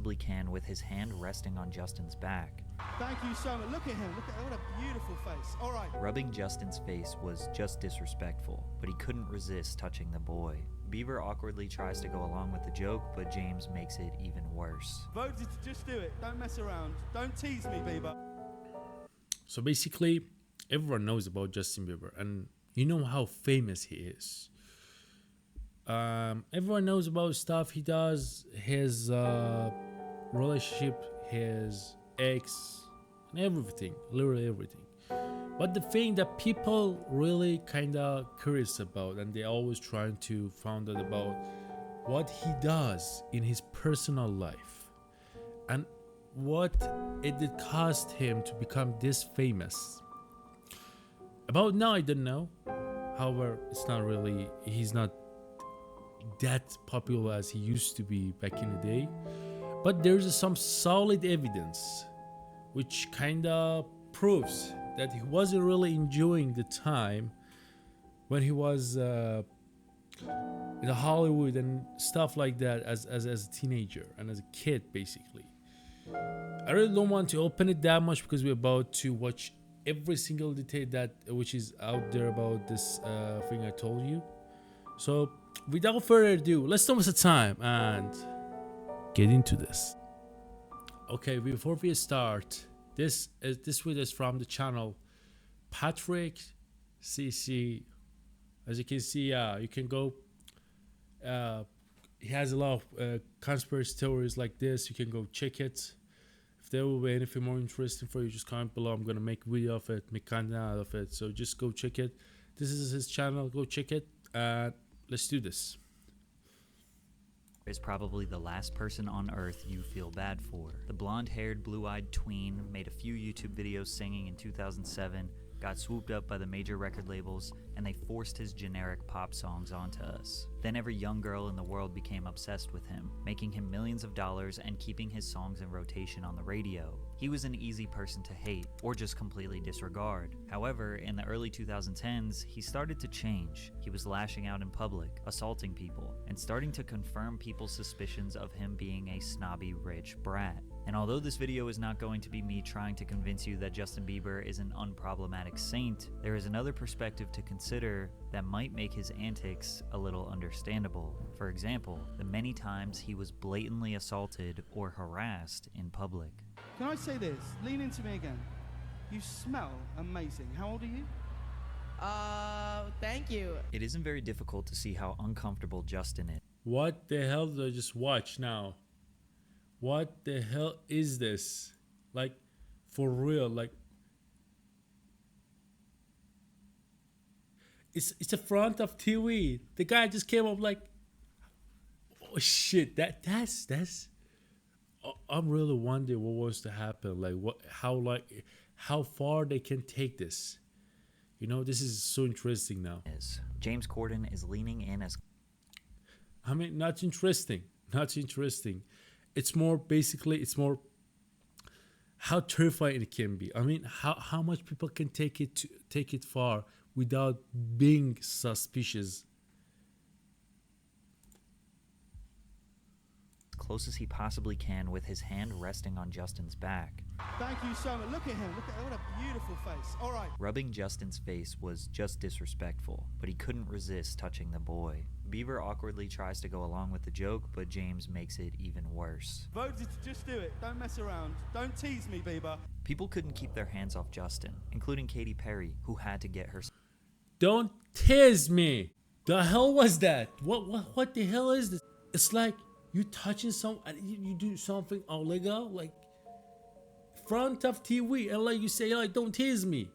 possibly can with his hand resting on Justin's back. Thank you so much. Look at him. Look at what a beautiful face. All right. Rubbing Justin's face was just disrespectful, but he couldn't resist touching the boy. Bieber awkwardly tries to go along with the joke, but James makes it even worse. Voted to just do it. Don't mess around. Don't tease me, Bieber. So basically, everyone knows about Justin Bieber, and you know how famous he is. Everyone knows about stuff he does, his relationship, his ex, and everything, literally everything. But the thing that people really kind of curious about, and they always trying to find out about what he does in his personal life, and what it did cost him to become this famous. About now, I don't know. However, he's not that popular as he used to be back in the day. But there's some solid evidence which kind of proves that he wasn't really enjoying the time when he was in Hollywood and stuff like that as a teenager and as a kid, basically. I really don't want to open it that much because we're about to watch every single detail that which is out there about this thing I told you. So without further ado, let's don't waste the time and get into this. Okay, before we start, this video is from the channel Patrick CC. As you can see, you can go. He has a lot of conspiracy theories like this. You can go check it. If there will be anything more interesting for you, just comment below. I'm gonna make a video of it, make content out of it. So just go check it. This is his channel. Go check it. Let's do this. Is probably the last person on earth you feel bad for. The blonde-haired, blue-eyed tween made a few YouTube videos singing in 2007, got swooped up by the major record labels, and they forced his generic pop songs onto us. Then every young girl in the world became obsessed with him, making him millions of dollars and keeping his songs in rotation on the radio. He was an easy person to hate, or just completely disregard. However, in the early 2010s, he started to change. He was lashing out in public, assaulting people, and starting to confirm people's suspicions of him being a snobby rich brat. And although this video is not going to be me trying to convince you that Justin Bieber is an unproblematic saint, there is another perspective to consider that might make his antics a little understandable. For example, the many times he was blatantly assaulted or harassed in public. Can I say this? Lean into me again. You smell amazing. How old are you? Thank you. It isn't very difficult to see how uncomfortable Justin is. What the hell did I just watch now? What the hell is this? Like, for real, like, it's a front of TV. The guy just came up like, oh shit, that's. I'm really wondering what was to happen. Like, how far they can take this. You know, this is so interesting now. James Corden is leaning in as. I mean, not interesting. It's more how terrifying it can be. I mean, how much people can take it far without being suspicious. Close as he possibly can with his hand resting on Justin's back. Thank you so much. Look at him. Look at what a beautiful face. All right. Rubbing Justin's face was just disrespectful, but he couldn't resist touching the boy. Bieber awkwardly tries to go along with the joke, but James makes it even worse. Voted to just do it. Don't mess around. Don't tease me, Bieber. People couldn't keep their hands off Justin, including Katy Perry, who had to get her. Don't tease me. The hell was that? What the hell is this? It's like you touching you do something illegal, like front of TV, and like you say, like, don't tease me.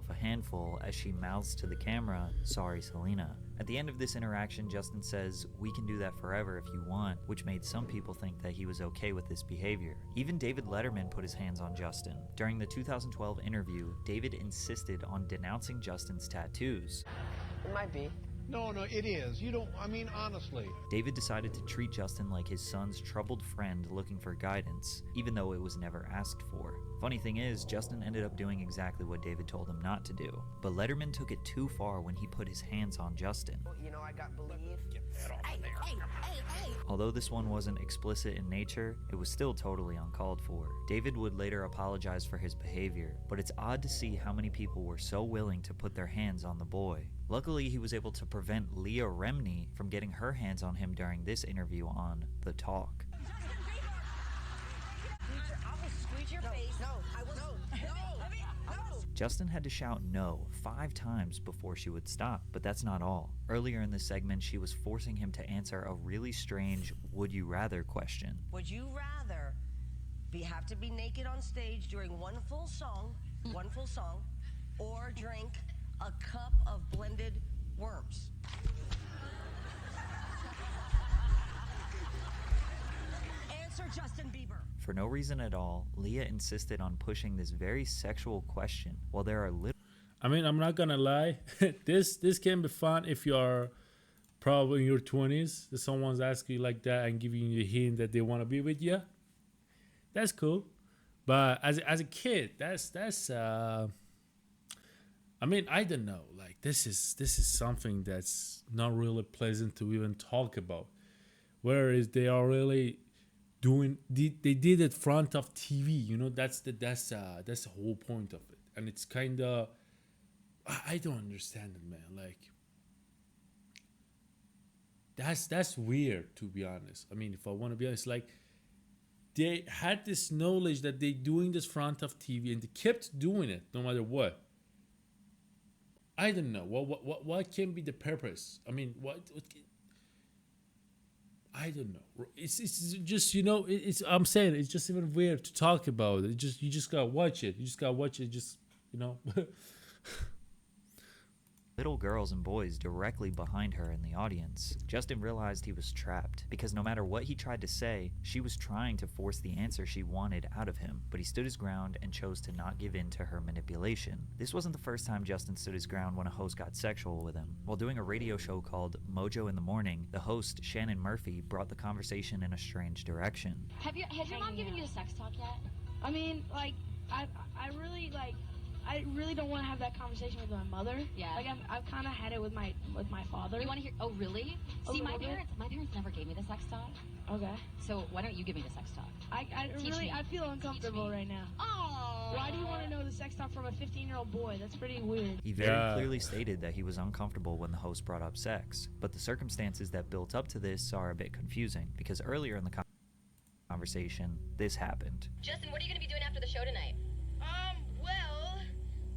A handful as she mouths to the camera, "Sorry, Selena." At the end of this interaction, Justin says, "We can do that forever if you want," which made some people think that he was okay with this behavior. Even David Letterman put his hands on Justin. During the 2012 interview, David insisted on denouncing Justin's tattoos. It might be. No, it is. You don't, I mean, honestly. David decided to treat Justin like his son's troubled friend looking for guidance, even though it was never asked for. Funny thing is, Justin ended up doing exactly what David told him not to do. But Letterman took it too far when he put his hands on Justin. You know, I got believe. Although this one wasn't explicit in nature, it was still totally uncalled for. David would later apologize for his behavior, but it's odd to see how many people were so willing to put their hands on the boy. Luckily, he was able to prevent Leah Remini from getting her hands on him during this interview on The Talk. Justin had to shout no 5 times before she would stop, but that's not all. Earlier in this segment, she was forcing him to answer a really strange would you rather question. Would you rather have to be naked on stage during one full song, or drink a cup of blended worms? Answer Justin Bieber. For no reason at all, Leah insisted on pushing this very sexual question, while there are I mean, I'm not gonna lie. this can be fun if you are probably in your 20s. That someone's asking you like that and giving you a hint that they want to be with you. That's cool. But as a kid, that's I mean, I don't know. Like this is something that's not really pleasant to even talk about. Whereas they are really they did it front of TV, you know. That's the whole point of it, and it's kind of I don't understand it, man. Like that's weird, to be honest. I mean, if I want to be honest, like they had this knowledge that they doing this front of TV, and they kept doing it no matter what. I don't know what can be the purpose. I mean, what I don't know. It's just, you know, it's I'm saying it's just even weird to talk about it. You just gotta watch it. You just gotta watch it. Just, you know. little girls and boys directly behind her in the audience. Justin realized he was trapped, because no matter what he tried to say, she was trying to force the answer she wanted out of him, but he stood his ground and chose to not give in to her manipulation. This wasn't the first time Justin stood his ground when a host got sexual with him. While doing a radio show called Mojo in the Morning, the host, Shannon Murphy, brought the conversation in a strange direction. Has your mom given you the sex talk yet? I mean, like, I really don't want to have that conversation with my mother. Yeah. Like I've kind of had it with my father. You want to hear? Oh, really? See, my parents never gave me the sex talk. Okay. So why don't you give me the sex talk? I feel uncomfortable right now. Oh. Why do you want to know the sex talk from a 15-year-old boy? That's pretty weird. He very clearly stated that he was uncomfortable when the host brought up sex, but the circumstances that built up to this are a bit confusing, because earlier in the conversation, this happened. Justin, what are you going to be doing after the show tonight?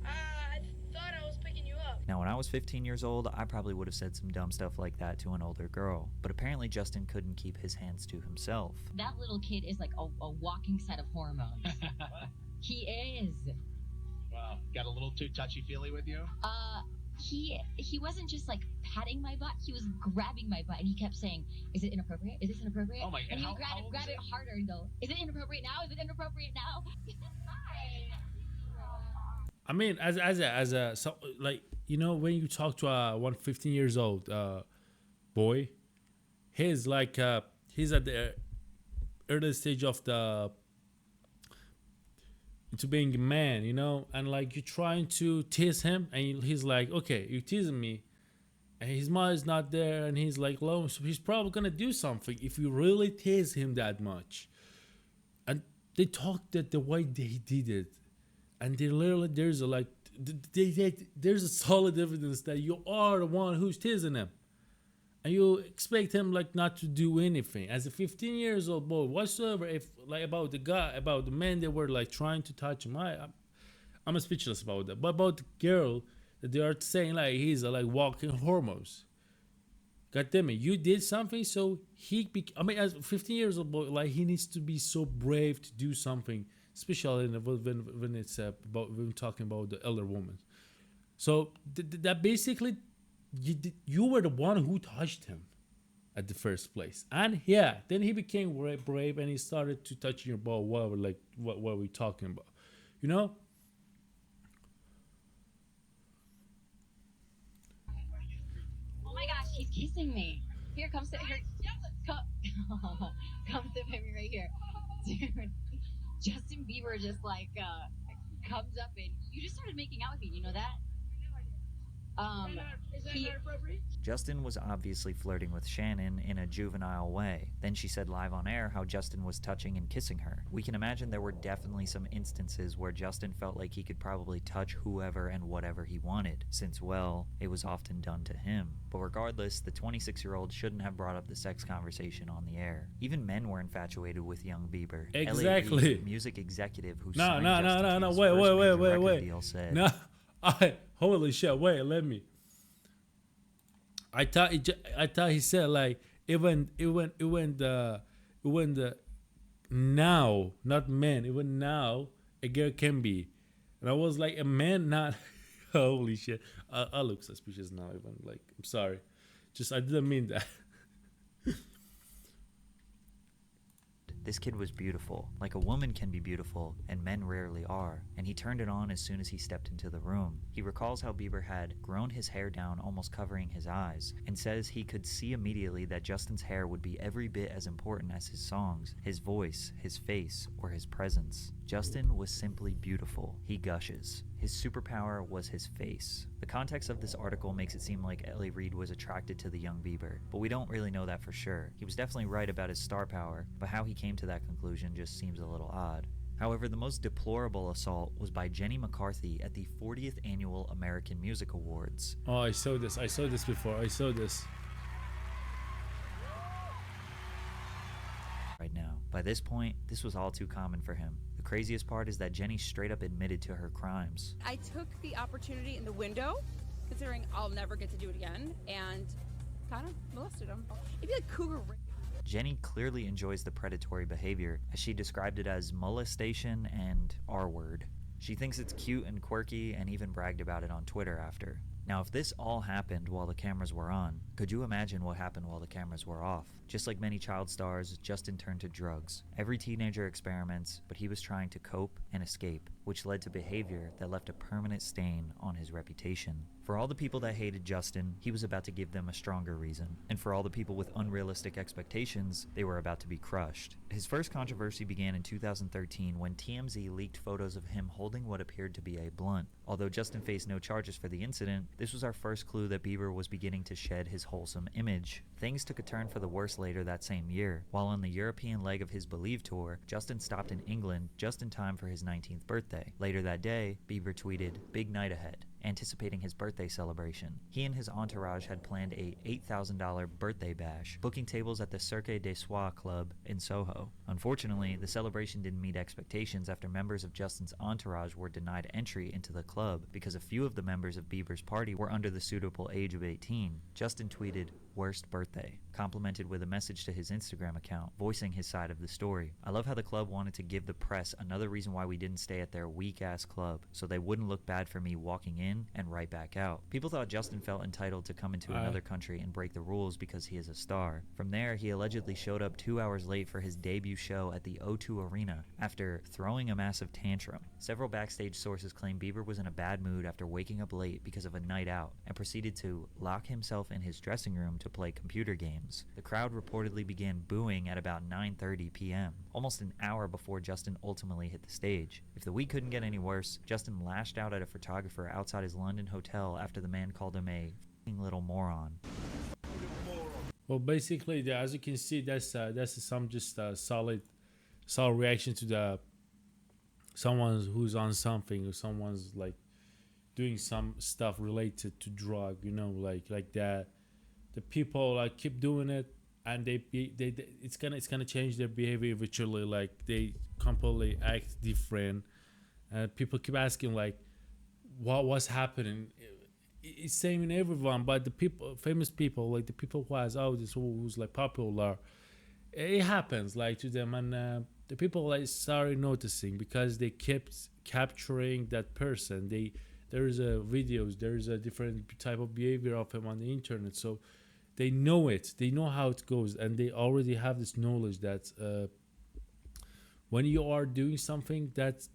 I thought I was picking you up. Now, when I was 15 years old, I probably would have said some dumb stuff like that to an older girl, but apparently Justin couldn't keep his hands to himself. That little kid is like a walking set of hormones. He is. Wow, got a little too touchy-feely with you? He wasn't just like patting my butt, he was grabbing my butt, and he kept saying, "Is it inappropriate? Is this inappropriate?" Oh my God. And he would grab it harder and go, "Is it inappropriate now? Is it inappropriate now?" I mean, as a so, like, you know, when you talk to a 15 years old boy, he's like he's at the early stage of the into being a man, you know, and like you're trying to tease him, and he's like, okay, you're teasing me, and his mother's not there, and he's like low, so he's probably gonna do something if you really tease him that much. And they talked that the way they did it, and they literally there's a solid evidence that you are the one who's teasing him, and you expect him like not to do anything as a 15 years old boy whatsoever. If like about the men that were like trying to touch him, I'm speechless about that. But about the girl that they are saying like he's like walking hormones. God damn it, you did something, so I mean, as a 15 years old boy, like he needs to be so brave to do something, especially when it's about when we're talking about the elder woman. So that basically you were the one who touched him at the first place, and yeah, then he became brave and he started to touch your ball. Whatever, like what were we talking about, you know? Oh my kissing me. Here, come sit here. Come, come sit with me right here. Dude, Justin Bieber just like comes up and you just started making out with me. You know that? Is that he, not appropriate? Justin was obviously flirting with Shannon in a juvenile way. Then she said live on air how Justin was touching and kissing her. We can imagine there were definitely some instances where Justin felt like he could probably touch whoever and whatever he wanted, since, well, it was often done to him. But regardless, the 26-year-old shouldn't have brought up the sex conversation on the air. Even men were infatuated with young Bieber. Exactly. L.A. Reid, music executive who No, signed no, no, Justin no, to no. his Wait, first wait, major wait, record wait. deal said, No, holy shit. Wait, let me. I thought he said like even the now, not men, even now a girl can be, and I was like a man, not holy shit. I look suspicious now. Even like I'm sorry, just I didn't mean that. this kid was beautiful, like a woman can be beautiful, and men rarely are, and he turned it on as soon as he stepped into the room. He recalls how Bieber had grown his hair down almost covering his eyes, and says he could see immediately that Justin's hair would be every bit as important as his songs, his voice, his face, or his presence. Justin was simply beautiful, he gushes. His superpower was his face. The context of this article makes it seem like L.A. Reid was attracted to the young Bieber, but we don't really know that for sure. He was definitely right about his star power, but how he came to that conclusion just seems a little odd. However, the most deplorable assault was by Jenny McCarthy at the 40th Annual American Music Awards. Oh, I saw this before. I saw this. Right now. By this point, this was all too common for him. The craziest part is that Jenny straight up admitted to her crimes. I took the opportunity in the window, considering I'll never get to do it again, and kind of molested him. It'd be like cougar rape. Jenny clearly enjoys the predatory behavior, as she described it as molestation and R-word. She thinks it's cute and quirky and even bragged about it on Twitter after. Now, if this all happened while the cameras were on, could you imagine what happened while the cameras were off? Just like many child stars, Justin turned to drugs. Every teenager experiments, but he was trying to cope and escape, which led to behavior that left a permanent stain on his reputation. For all the people that hated Justin, he was about to give them a stronger reason. And for all the people with unrealistic expectations, they were about to be crushed. His first controversy began in 2013 when TMZ leaked photos of him holding what appeared to be a blunt. Although Justin faced no charges for the incident, this was our first clue that Bieber was beginning to shed his wholesome image. Things took a turn for the worse later that same year. While on the European leg of his Believe tour, Justin stopped in England just in time for his 19th birthday. Later that day, Bieber tweeted, "Big night ahead," anticipating his birthday celebration. He and his entourage had planned a $8,000 birthday bash, booking tables at the Cirque des Soirs Club in Soho. Unfortunately, the celebration didn't meet expectations after members of Justin's entourage were denied entry into the club because a few of the members of Bieber's party were under the suitable age of 18. Justin tweeted, "Worst birthday," complimented with a message to his Instagram account, voicing his side of the story. "I love how the club wanted to give the press another reason why we didn't stay at their weak-ass club, so they wouldn't look bad for me walking in and right back out." People thought Justin felt entitled to come into another country and break the rules because he is a star. From there, he allegedly showed up 2 hours late for his debut show at the O2 Arena after throwing a massive tantrum. Several backstage sources claim Bieber was in a bad mood after waking up late because of a night out and proceeded to lock himself in his dressing room to play computer games. The crowd reportedly began booing at about 9:30 p.m., almost an hour before Justin ultimately hit the stage. If the week couldn't get any worse, Justin lashed out at a photographer outside his London hotel after the man called him a f***ing little moron. Well, basically, as you can see, that's some just solid reaction to the someone who's on something, or someone's like doing some stuff related to drug, like that. The people like keep doing it, and it's gonna change their behavior eventually. Like they completely act different, and people keep asking like, what's happening? It's same in everyone, but the people, famous people, like the people who has who's like popular, it happens like to them, and the people like started noticing because they kept capturing that person. There's videos, there's a different type of behavior of him on the internet, so they know it, they know how it goes, and they already have this knowledge that when you are doing something that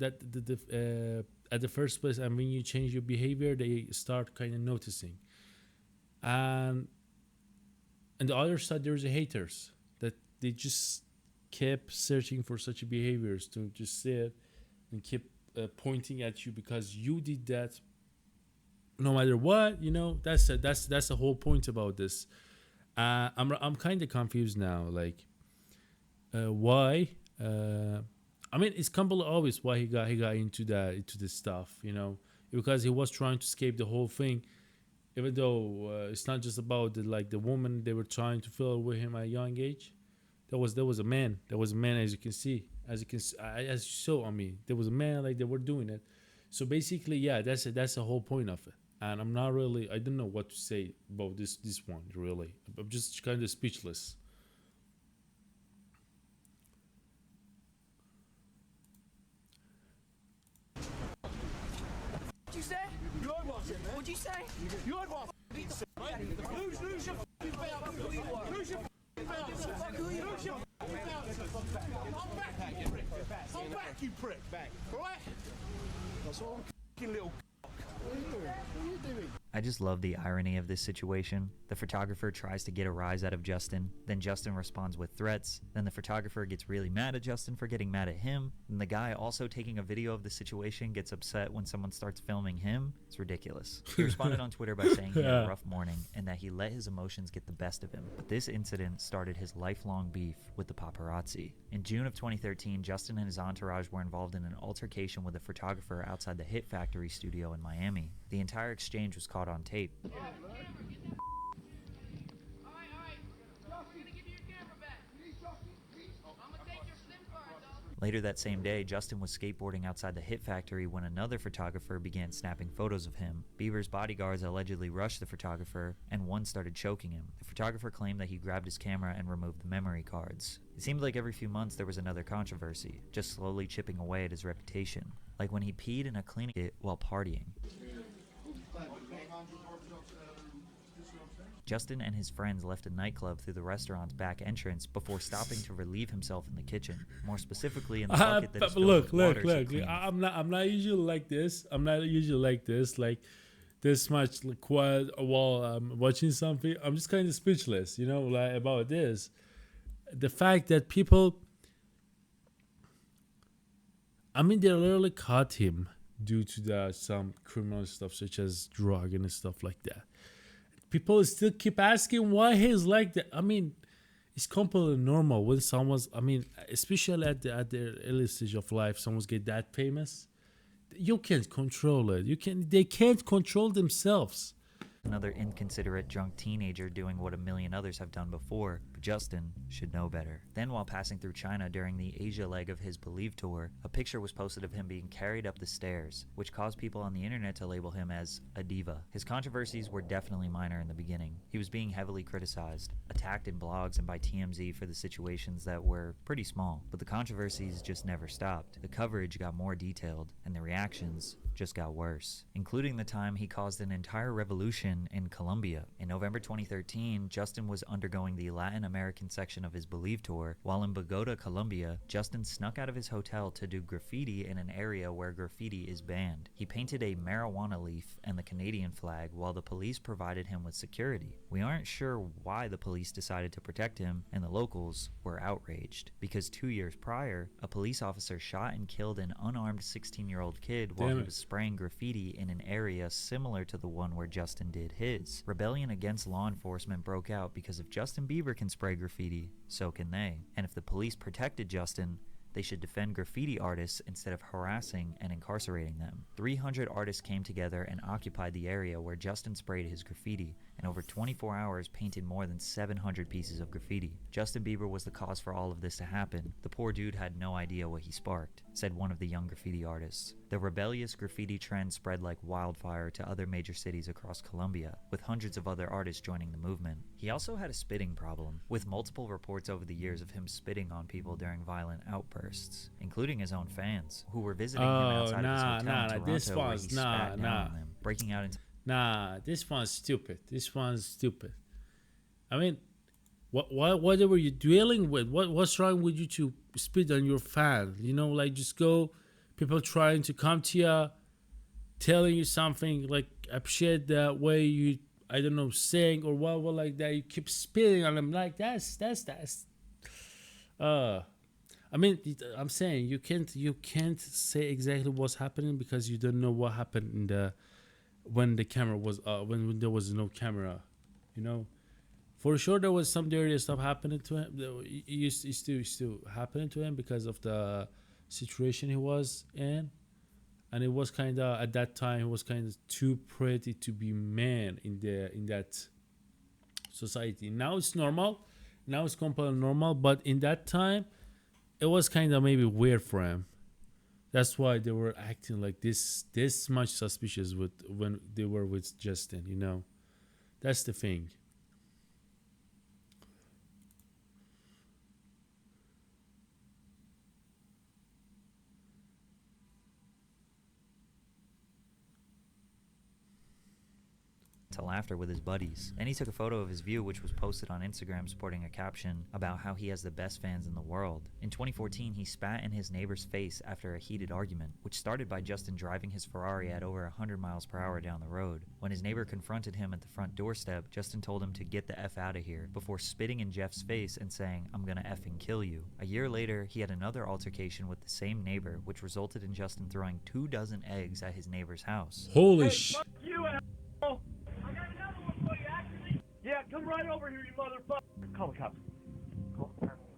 at the first place, and when you change your behavior, they start kind of noticing. And And the other side, there's the haters that they just kept searching for such behaviors to just sit and keep pointing at you because you did that. No matter what, that's the whole point about this. I'm kind of confused now. Like, why? I mean, it's completely obvious why he got into this stuff. Because he was trying to escape the whole thing. Even though it's not just about the woman they were trying to fill with him at a young age. There was a man. There was a man, as you saw on me. There was a man, like, they were doing it. So basically, yeah, that's the whole point of it. And I don't know what to say about this one, really. I'm just kind of speechless. What'd you say? You heard what I said, man. What'd you say? You heard what I said, mate. Lose your belt. Who you are. Lose your belt. Fuck who you are. Lose your belt. I'm back, you prick. Back. Alright? That's all. Fucking little what are you doing? What are you doing? I just love the irony of this situation. The photographer tries to get a rise out of Justin, then Justin responds with threats, then the photographer gets really mad at Justin for getting mad at him, and the guy also taking a video of the situation gets upset when someone starts filming him. It's ridiculous. He responded on Twitter by saying he had a rough morning and that he let his emotions get the best of him. But this incident started his lifelong beef with the paparazzi. In June of 2013, Justin and his entourage were involved in an altercation with a photographer outside the Hit Factory studio in Miami. The entire exchange was caught on tape. Later that same day, Justin was skateboarding outside the Hit Factory when another photographer began snapping photos of him. Bieber's bodyguards allegedly rushed the photographer, and one started choking him. The photographer claimed that he grabbed his camera and removed the memory cards. It seemed like every few months there was another controversy, just slowly chipping away at his reputation. Like when he peed in a cleaning kit while partying. Justin and his friends left a nightclub through the restaurant's back entrance before stopping to relieve himself in the kitchen. More specifically, in the bucket that is filled with water to clean. I'm not usually like this. Like this much quiet while I'm watching something. I'm just kind of speechless, like about this. The fact that people, they literally caught him due to some criminal stuff such as drug and stuff like that. People still keep asking why he's like that. It's completely normal when someone's, especially at the early stage of life, someone's get that famous. You can't control it. They can't control themselves. Another inconsiderate drunk teenager doing what a million others have done before, but Justin should know better. Then while passing through China during the Asia leg of his Believe tour, a picture was posted of him being carried up the stairs, which caused people on the internet to label him as a diva. His controversies were definitely minor in the beginning. He was being heavily criticized, attacked in blogs and by TMZ for the situations that were pretty small, but the controversies just never stopped. The coverage got more detailed, and the reactions just got worse, including the time he caused an entire revolution in Colombia. In November 2013, Justin was undergoing the Latin American section of his Believe tour. While in Bogota, Colombia, Justin snuck out of his hotel to do graffiti in an area where graffiti is banned. He painted a marijuana leaf and the Canadian flag while the police provided him with security. We aren't sure why the police decided to protect him, and the locals were outraged, because 2 years prior, a police officer shot and killed an unarmed 16-year-old kid while he was spraying graffiti in an area similar to the one where Justin did his. Rebellion against law enforcement broke out because if Justin Bieber can spray graffiti, so can they. And if the police protected Justin, they should defend graffiti artists instead of harassing and incarcerating them. 300 artists came together and occupied the area where Justin sprayed his graffiti, and over 24 hours painted more than 700 pieces of graffiti. Justin Bieber was the cause for all of this to happen. The poor dude had no idea what he sparked, said one of the young graffiti artists. The rebellious graffiti trend spread like wildfire to other major cities across Colombia, with hundreds of other artists joining the movement. He also had a spitting problem, with multiple reports over the years of him spitting on people during violent outbursts, including his own fans, who were visiting him outside of his hotel in Toronto, where he spat down on them, breaking out into this one's stupid. What were you dealing with? What's wrong with you to spit on your fan? Just go, people trying to come to you, telling you something, like appreciate the way you I don't know, saying or what like that. You keep spitting on him like that's. Uh, I mean, I'm saying you can't say exactly what's happening because you don't know what happened in the when the camera was when there was no camera, you know. For sure, there was some dirty stuff happening to him. It used to happening to him because of the situation he was in, and it was kind of at that time he was kind of too pretty to be man in that society. Now it's normal, now it's completely normal, but in that time it was kind of maybe weird for him. That's why they were acting like this much suspicious with when they were with Justin. You know, that's the thing. Till after with his buddies. Then he took a photo of his view, which was posted on Instagram sporting a caption about how he has the best fans in the world. In 2014, he spat in his neighbor's face after a heated argument, which started by Justin driving his Ferrari at over 100 miles per hour down the road. When his neighbor confronted him at the front doorstep, Justin told him to get the F out of here before spitting in Jeff's face and saying, "I'm gonna effing kill you." A year later, he had another altercation with the same neighbor, which resulted in Justin throwing 24 eggs at his neighbor's house. Holy sh! Yeah, come right over here, you motherfucker. Call the cops.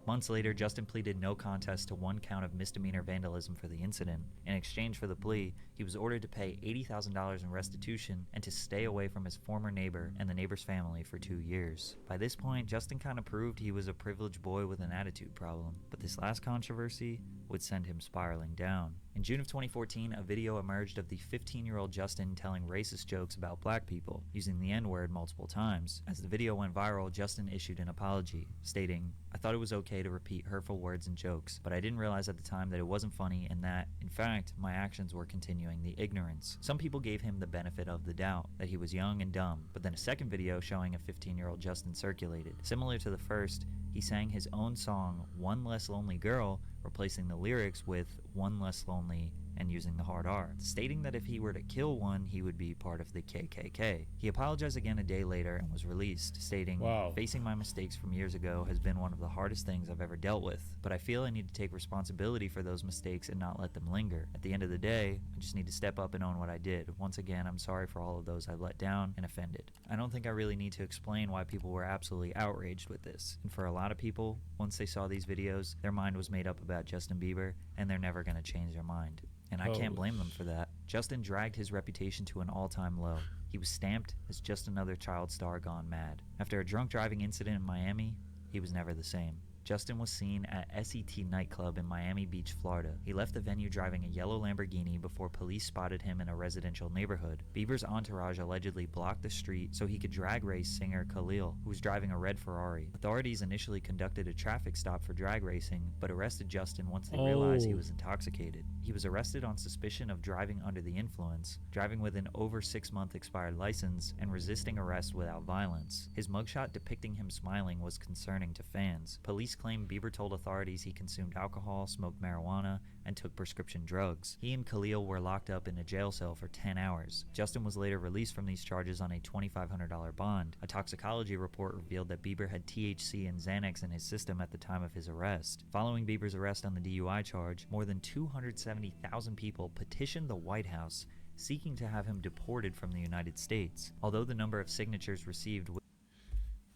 Months later, Justin pleaded no contest to 1 count of misdemeanor vandalism for the incident. In exchange for the plea, he was ordered to pay $80,000 in restitution and to stay away from his former neighbor and the neighbor's family for 2 years. By this point, Justin kind of proved he was a privileged boy with an attitude problem, but this last controversy would send him spiraling down. In June of 2014, a video emerged of the 15-year-old Justin telling racist jokes about black people, using the N-word multiple times. As the video went viral, Justin issued an apology, stating, "I thought it was okay to repeat hurtful words and jokes, but I didn't realize at the time that it wasn't funny and that, in fact, my actions were continuing the ignorance." Some people gave him the benefit of the doubt, that he was young and dumb, but then a second video showing a 15-year-old Justin circulated. Similar to the first, he sang his own song, "One Less Lonely Girl," replacing the lyrics with "one less lonely" and using the hard R, stating that if he were to kill one, he would be part of the KKK. He apologized again a day later and was released, stating, Wow. "Facing my mistakes from years ago has been one of the hardest things I've ever dealt with, but I feel I need to take responsibility for those mistakes and not let them linger. At the end of the day, I just need to step up and own what I did. Once again, I'm sorry for all of those I let down and offended." I don't think I really need to explain why people were absolutely outraged with this. And for a lot of people, once they saw these videos, their mind was made up about Justin Bieber, and they're never going to change their mind. And I can't blame them for that. Justin dragged his reputation to an all-time low. He was stamped as just another child star gone mad. After a drunk driving incident in Miami, he was never the same. Justin was seen at SET nightclub in Miami Beach, Florida. He left the venue driving a yellow Lamborghini before police spotted him in a residential neighborhood. Bieber's entourage allegedly blocked the street so he could drag race singer Khalil, who was driving a red Ferrari. Authorities initially conducted a traffic stop for drag racing, but arrested Justin once they realized he was intoxicated. He was arrested on suspicion of driving under the influence, driving with an over 6-month expired license, and resisting arrest without violence. His mugshot depicting him smiling was concerning to fans. Police claimed Bieber told authorities he consumed alcohol, smoked marijuana, and took prescription drugs. He and Khalil were locked up in a jail cell for 10 hours. Justin was later released from these charges on a $2,500 bond. A toxicology report revealed that Bieber had THC and Xanax in his system at the time of his arrest. Following Bieber's arrest on the DUI charge, more than 270,000 people petitioned the White House seeking to have him deported from the United States. Although the number of signatures received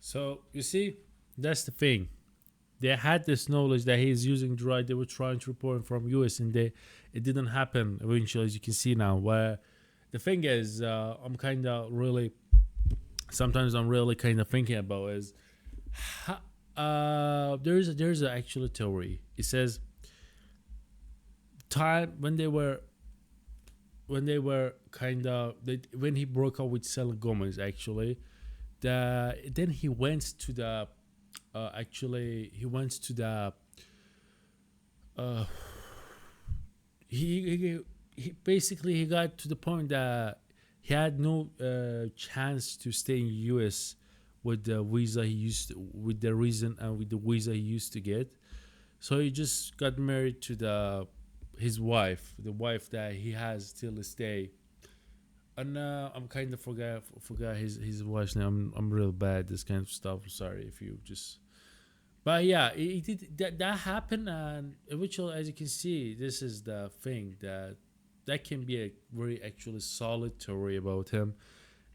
So you see, that's the thing. They had this knowledge that he's using drug. They were trying to report him from US, and it didn't happen eventually, as you can see now. Where the thing is, I'm kind of really, sometimes I'm really kind of thinking about is, there's a actual theory. It says time when they were kind of when he broke up with Selena Gomez, actually, then he went to the he basically he got to the point that he had no chance to stay in US with the visa with the visa he used to get. So he just got married to his wife, the wife that he has till this day. And I'm kind of forgot his wife's name. I'm real bad this kind of stuff. Sorry if you just. But yeah, it did that happened, and eventually, as you can see, this is the thing that can be a very actually solid story about him.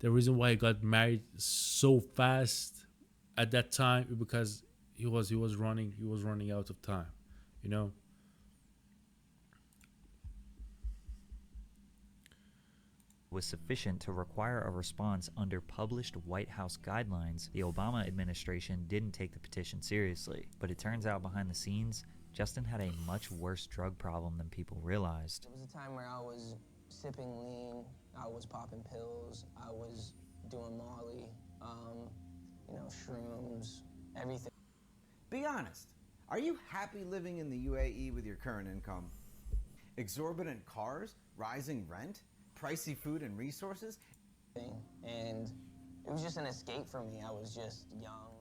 The reason why he got married so fast at that time is because he was running out of time, you know. Was sufficient to require a response under published White House guidelines, the Obama administration didn't take the petition seriously. But it turns out behind the scenes, Justin had a much worse drug problem than people realized. There was a time where I was sipping lean, I was popping pills, I was doing Molly, shrooms, everything. Be honest. Are you happy living in the UAE with your current income? Exorbitant cars, rising rent, pricey food and resources? And it was just an escape for me. I was just young.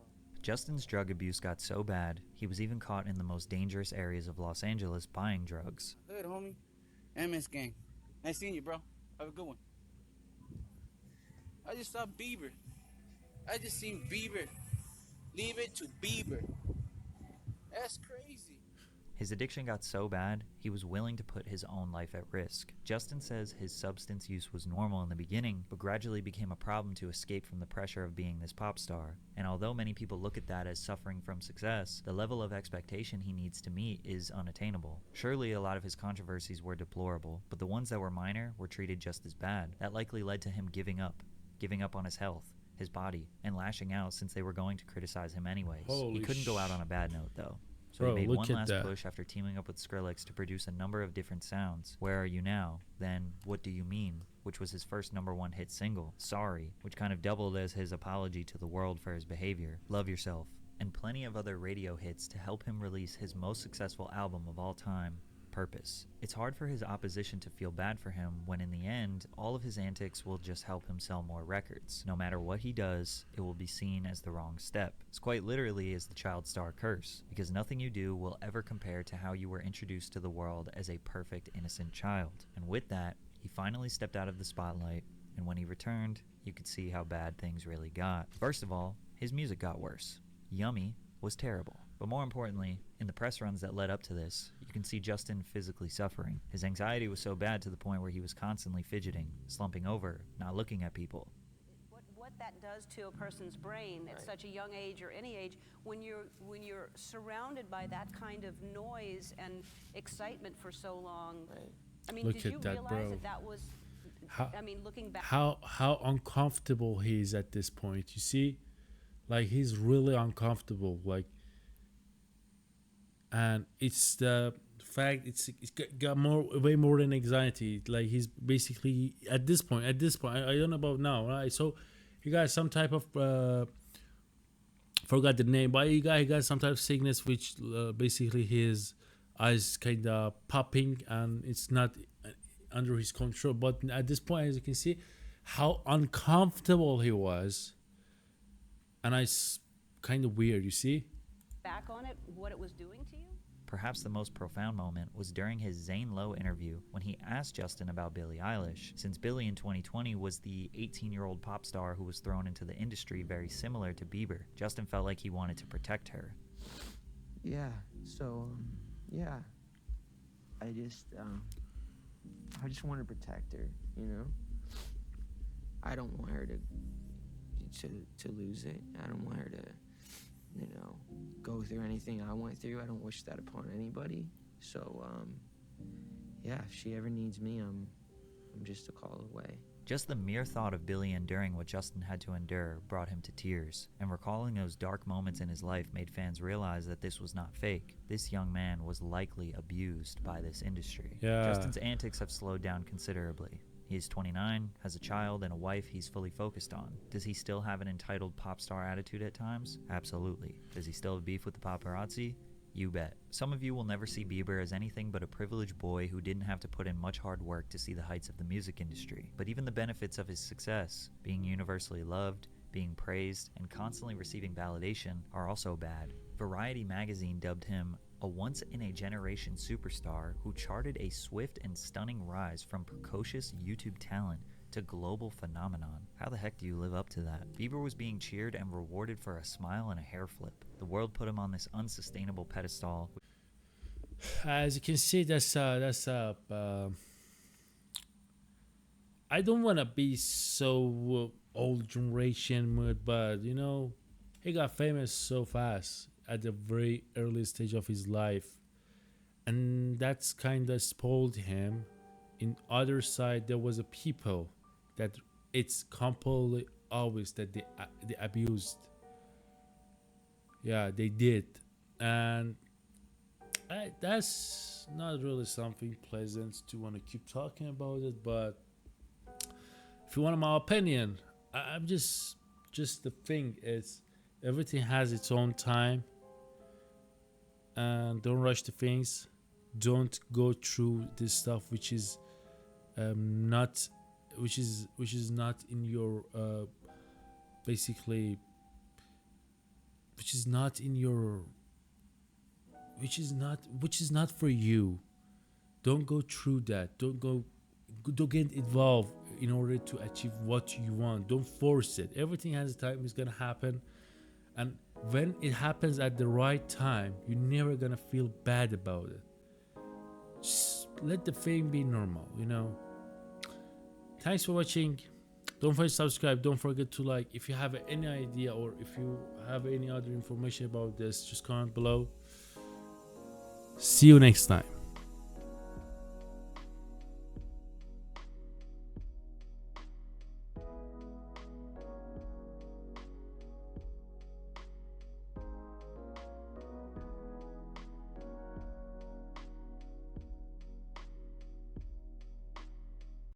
Justin's drug abuse got so bad, he was even caught in the most dangerous areas of Los Angeles buying drugs. Good, homie. MS gang. Nice seeing you, bro. Have a good one. I just saw Bieber. I just seen Bieber. Leave it to Bieber. That's crazy. His addiction got so bad, he was willing to put his own life at risk. Justin says his substance use was normal in the beginning, but gradually became a problem to escape from the pressure of being this pop star. And although many people look at that as suffering from success, the level of expectation he needs to meet is unattainable. Surely a lot of his controversies were deplorable, but the ones that were minor were treated just as bad. That likely led to him giving up on his health, his body, and lashing out since they were going to criticize him anyways. He couldn't go out on a bad note though. So Bro, he made one last that. push after teaming up with Skrillex to produce a number of different sounds. Where Are You Now? Then What Do You Mean? Which was his first #1 hit single. Sorry, which kind of doubled as his apology to the world for his behavior. Love Yourself. And plenty of other radio hits to help him release his most successful album of all time, Purpose. It's hard for his opposition to feel bad for him when in the end, all of his antics will just help him sell more records. No matter what he does, it will be seen as the wrong step. It's quite literally as the child star curse, because nothing you do will ever compare to how you were introduced to the world as a perfect, innocent child. And with that, he finally stepped out of the spotlight, and when he returned, you could see how bad things really got. First of all, his music got worse. Yummy was terrible. But more importantly, in the press runs that led up to this, you can see Justin physically suffering. His anxiety was so bad to the point where he was constantly fidgeting, slumping over, not looking at people. What that does to a person's brain at such a young age or any age, when you're surrounded by that kind of noise and excitement for so long. I mean, did you realize that was? Looking back, how uncomfortable he is at this point. You see, like he's really uncomfortable. Like. And it's the fact it's got way more than anxiety. Like he's basically at this point I don't know about now, right? So he got some type of forgot the name, but he got some type of sickness which basically his eyes kind of popping and it's not under his control. But at this point, as you can see how uncomfortable he was, and it's kind of weird, you see back on it, what it was doing to you? Perhaps the most profound moment was during his Zane Lowe interview when he asked Justin about Billie Eilish, since Billie in 2020 was the 18-year-old pop star who was thrown into the industry very similar to Bieber. Justin felt like he wanted to protect her. Yeah, so, yeah. I just want to protect her, you know? I don't want her to lose it. I don't want her to go through anything I went through. I don't wish that upon anybody. So, yeah, if she ever needs me, I'm just a call away. Just the mere thought of Billie enduring what Justin had to endure brought him to tears, and recalling those dark moments in his life made fans realize that this was not fake. This young man was likely abused by this industry. Yeah. Justin's antics have slowed down considerably. He is 29, has a child and a wife he's fully focused on. Does he still have an entitled pop star attitude at times? Absolutely. Does he still have beef with the paparazzi? You bet. Some of you will never see Bieber as anything but a privileged boy who didn't have to put in much hard work to see the heights of the music industry. But even the benefits of his success, being universally loved, being praised, and constantly receiving validation, are also bad. Variety magazine dubbed him a once-in-a-generation superstar who charted a swift and stunning rise from precocious YouTube talent to global phenomenon. How the heck do you live up to that? Bieber was being cheered and rewarded for a smile and a hair flip. The world put him on this unsustainable pedestal. As you can see, I don't want to be so old generation mood, but you know, he got famous so fast at the very early stage of his life, and that's kind of spoiled him. In other side, there was a people that it's completely obvious that they abused. Yeah, they did, and that's not really something pleasant to want to keep talking about it. But if you want my opinion, I'm just the thing is everything has its own time, and don't rush the things. Don't go through this stuff which is not in your basically which is not for you. Don't go through that. Don't get involved in order to achieve what you want. Don't force it. Everything has a time. It's gonna happen, and when it happens at the right time, you're never gonna feel bad about it. Just let the thing be normal, you know. Thanks for watching. Don't forget to subscribe. Don't forget to like. If you have any idea or if you have any other information about this, just comment below. See you next time.